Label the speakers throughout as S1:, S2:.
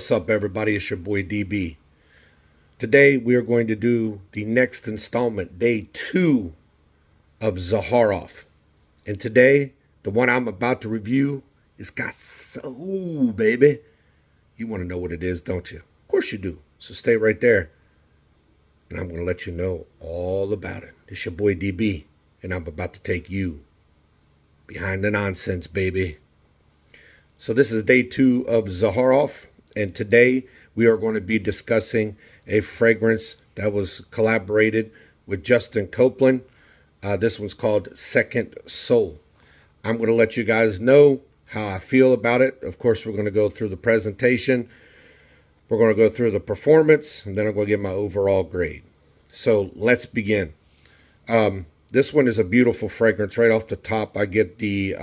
S1: What's up, everybody? It's your boy DB. Today we are going to do the next installment, day 2 of Zaharoff. And today, the one I'm about to review is got soul, baby. You want to know what it is, don't you? Of course you do. So stay right there. And I'm going to let you know all about it. It's your boy DB. And I'm about to take you behind the nonsense, baby. So this is day 2 of Zaharoff. And today we are going to be discussing a fragrance that was collaborated with Justin Copeland. This one's called Second Soul. I'm going to let you guys know how I feel about it. Of course, we're going to go through the presentation. We're going to go through the performance, and then I'm going to give my overall grade. So let's begin. This one is a beautiful fragrance. Right off the top, I get the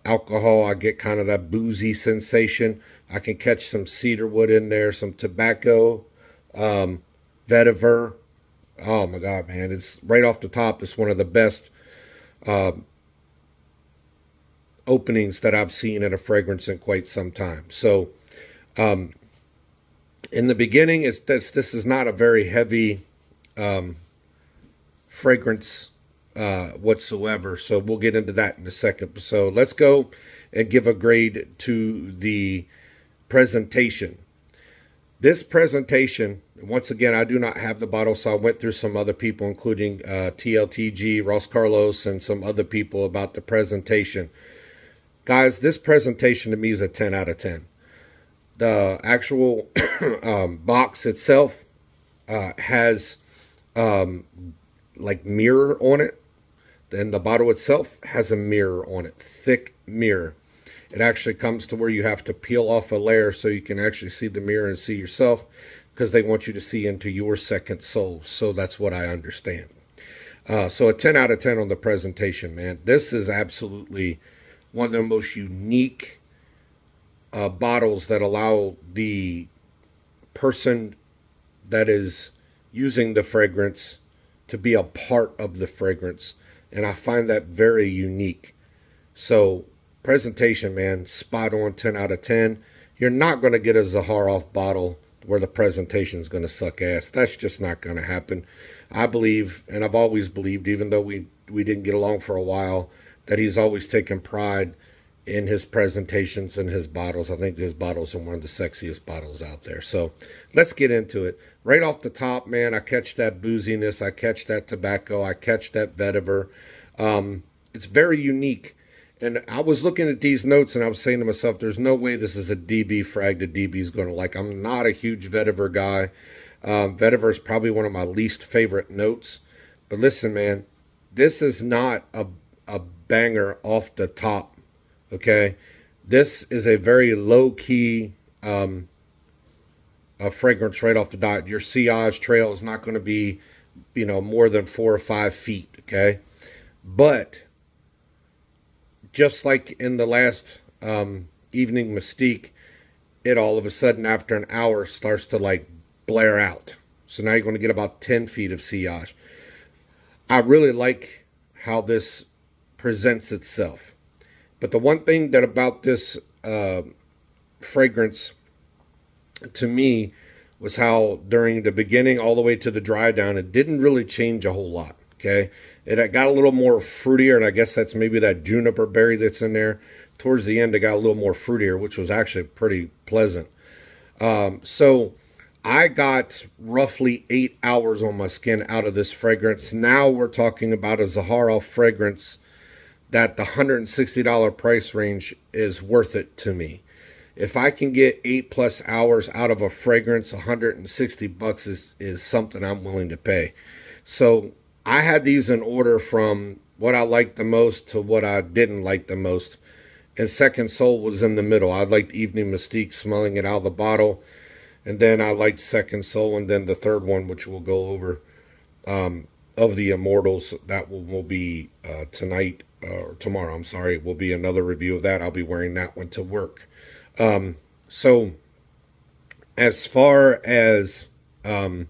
S1: alcohol. I get kind of that boozy sensation. I can catch some cedarwood in there, some tobacco, vetiver. Oh my God, man. It's right off the top. It's one of the best openings that I've seen in a fragrance in quite some time. So in the beginning, this is not a very heavy fragrance whatsoever. So we'll get into that in a second. So let's go and give a grade to the presentation. This presentation, once again, I do not have the bottle, so I went through some other people, including TLTG, Ross Carlos, and some other people about the presentation. Guys, this presentation to me is a 10 out of 10. The actual box itself has like mirror on it. And the bottle itself has a mirror on it, thick mirror. It actually comes to where you have to peel off a layer so you can actually see the mirror and see yourself, because they want you to see into your second soul. So that's what I understand. So a 10 out of 10 on the presentation, man. This is absolutely one of the most unique bottles that allow the person that is using the fragrance to be a part of the fragrance. And I find that very unique. So presentation, man, spot on, 10 out of 10. You're not going to get a Zaharoff bottle where the presentation is going to suck ass. That's just not going to happen. I believe, and I've always believed, even though we didn't get along for a while, that he's always taken pride in his presentations and his bottles. I think his bottles are one of the sexiest bottles out there. So let's get into it. Right off the top, man, I catch that booziness. I catch that tobacco. I catch that vetiver. It's very unique. And I was looking at these notes and I was saying to myself, there's no way this is a DB frag that DB is going to like. I'm not a huge vetiver guy. Vetiver is probably one of my least favorite notes. But listen, man, this is not a banger off the top. Okay, this is a very low-key fragrance right off the dot. Your sillage trail is not going to be, more than 4 or 5 feet, okay? But just like in the last Evening Mystique, it all of a sudden after an hour starts to like blare out. So now you're going to get about 10 feet of sillage. I really like how this presents itself. But the one thing that about this fragrance to me was how during the beginning all the way to the dry down, it didn't really change a whole lot, okay? It got a little more fruitier, and I guess that's maybe that juniper berry that's in there. Towards the end, it got a little more fruitier, which was actually pretty pleasant. So I got roughly 8 hours on my skin out of this fragrance. Now we're talking about a Zaharoff fragrance that the $160 price range is worth it to me. If I can get 8+ hours out of a fragrance, $160 is something I'm willing to pay. So I had these in order from what I liked the most to what I didn't like the most. And Second Soul was in the middle. I liked Evening Mystique, smelling it out of the bottle. And then I liked Second Soul. And then the third one, which we'll go over, of the Immortals, that will be tonight. Or tomorrow, I'm sorry, will be another review of that. I'll be wearing that one to work. So as far as the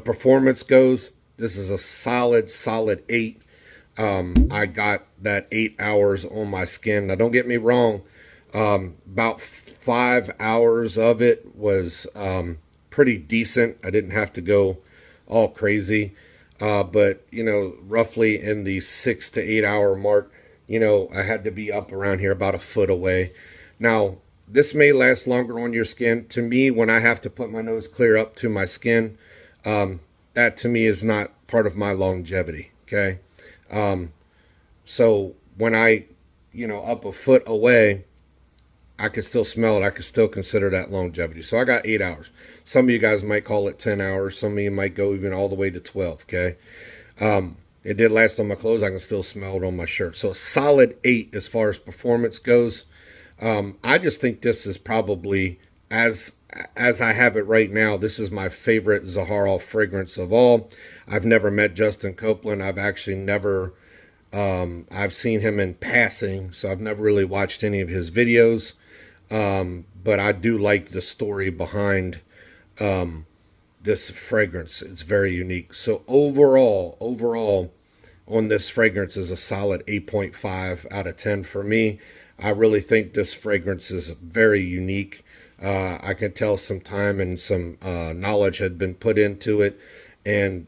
S1: performance goes, this is a solid 8. I got that 8 hours on my skin. Now, don't get me wrong. About 5 hours of it was pretty decent. I didn't have to go all crazy. But, you know, roughly in the 6 to 8 hour mark, you know, I had to be up around here about a foot away. Now, this may last longer on your skin. To me, when I have to put my nose clear up to my skin, that to me is not part of my longevity, okay? So when I, you know, up a foot away, I could still smell it. I could still consider that longevity. So I got 8 hours. Some of you guys might call it 10 hours. Some of you might go even all the way to 12, okay? It did last on my clothes. I can still smell it on my shirt. So a solid 8 as far as performance goes. I just think this is probably, as I have it right now, this is my favorite Zaharoff fragrance of all. I've never met Justin Copeland. I've actually never, I've seen him in passing, so I've never really watched any of his videos. But I do like the story behind this fragrance. It's very unique. So overall on this fragrance is a solid 8.5 out of 10 for me. I really think this fragrance is very unique. I can tell some time and some knowledge had been put into it. And,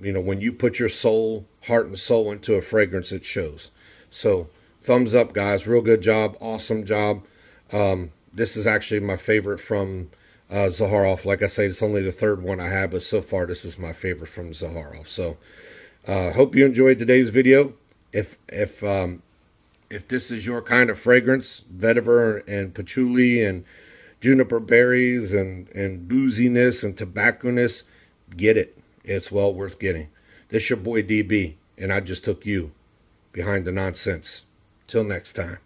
S1: you know, when you put your soul, heart and soul into a fragrance, it shows. So thumbs up, guys. Real good job. Awesome job. This is actually my favorite from Zaharoff. Like I say, it's only the third one I have, but so far this is my favorite from Zaharoff. So hope you enjoyed today's video. If this is your kind of fragrance, vetiver and patchouli and juniper berries and booziness and tobacconess, get it. It's well worth getting. This your boy DB, and I just took you behind the nonsense. Till next time.